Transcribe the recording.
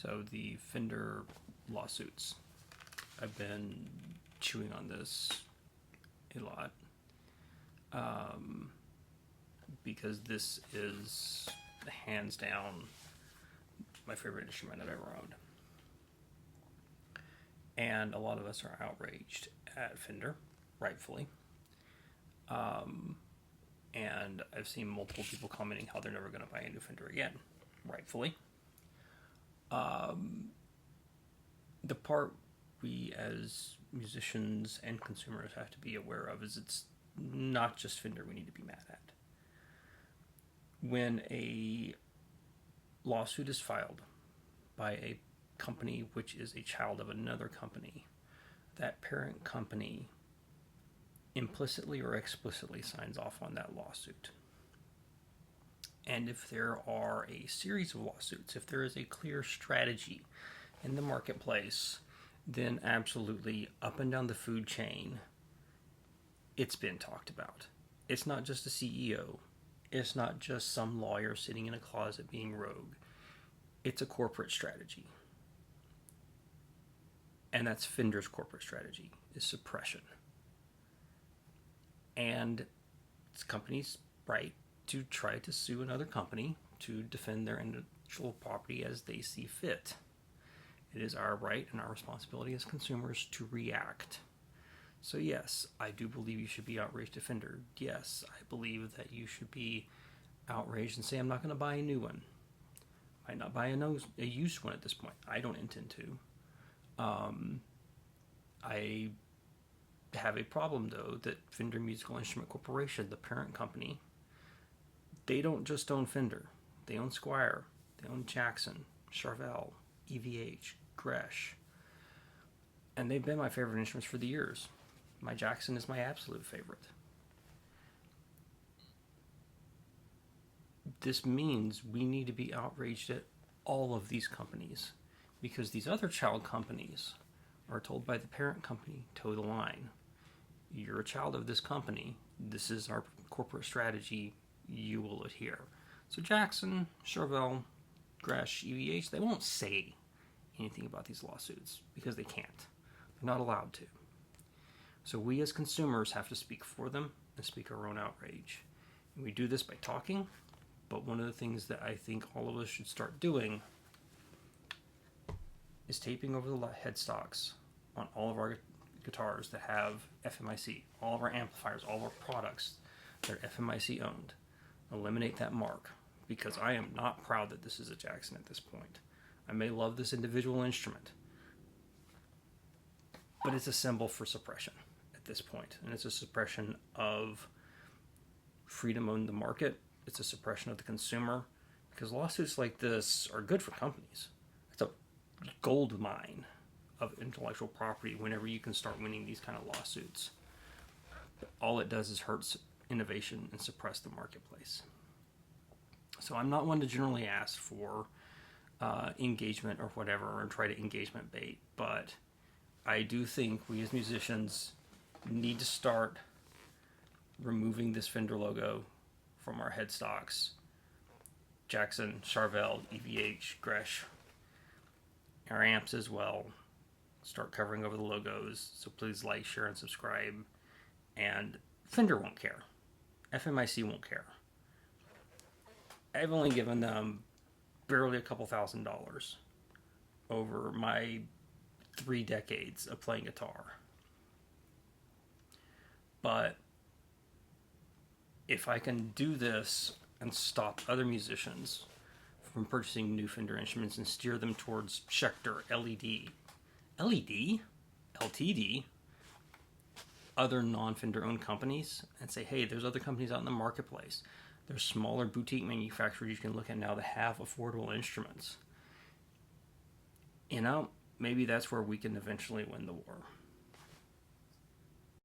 So the Fender lawsuits. I've been chewing on this a lot because this is hands down my favorite instrument I've ever owned. And a lot of us are outraged at Fender, rightfully. And I've seen multiple people commenting how they're never going to buy a new Fender again, rightfully. The part we as musicians and consumers have to be aware of is it's not just Fender we need to be mad at. When a lawsuit is filed by a company which is a child of another company, that parent company implicitly or explicitly signs off on that lawsuit. And if there are a series of lawsuits, if there is a clear strategy in the marketplace, then absolutely up and down the food chain, it's been talked about. It's not just a CEO. It's not just some lawyer sitting in a closet being rogue. It's a corporate strategy. And that's Fender's corporate strategy, is suppression. And it's companies' right to try to sue another company to defend their intellectual property as they see fit. It is our right and our responsibility as consumers to react. So yes, I do believe you should be outraged at Fender. Yes, I believe that you should be outraged and say, I'm not going to buy a new one. I might not buy a used one at this point. I don't intend to. I have a problem, though, that Fender Musical Instrument Corporation, the parent company, they don't just own Fender. They own Squire. They own Jackson, Charvel, EVH, Gretsch. And they've been my favorite instruments for the years. My Jackson is my absolute favorite. This means we need to be outraged at all of these companies because these other child companies are told by the parent company, toe the line. You're a child of this company. This is our corporate strategy. You will adhere. So Jackson, Charvel, Gretsch, EVH, they won't say anything about these lawsuits because they can't. They're not allowed to. So we as consumers have to speak for them and speak our own outrage. And we do this by talking, but one of the things that I think all of us should start doing is taping over the headstocks on all of our guitars that have FMIC, all of our amplifiers, all of our products that are FMIC owned. Eliminate that mark, because I am not proud that this is a Jackson at this point. I may love this individual instrument, but it's a symbol for suppression at this point, and it's a suppression of freedom on the market. It's a suppression of the consumer, because lawsuits like this are good for companies. It's a gold mine of intellectual property whenever you can start winning these kind of lawsuits. But all it does is hurt innovation and suppress the marketplace. So I'm not one to generally ask for engagement or whatever, or try to engagement bait, but I do think we as musicians need to start removing this Fender logo from our headstocks. Jackson, Charvel, EVH, Gretsch, our amps as well. Start covering over the logos. So please like, share, and subscribe. And Fender won't care. FMIC won't care. I've only given them barely a couple $1,000s over my 3 decades of playing guitar. But if I can do this and stop other musicians from purchasing new Fender instruments and steer them towards Schecter, LED, LTD, other non-Fender owned companies, and say, hey, there's other companies out in the marketplace. There's smaller boutique manufacturers you can look at now that have affordable instruments. Maybe that's where we can eventually win the war.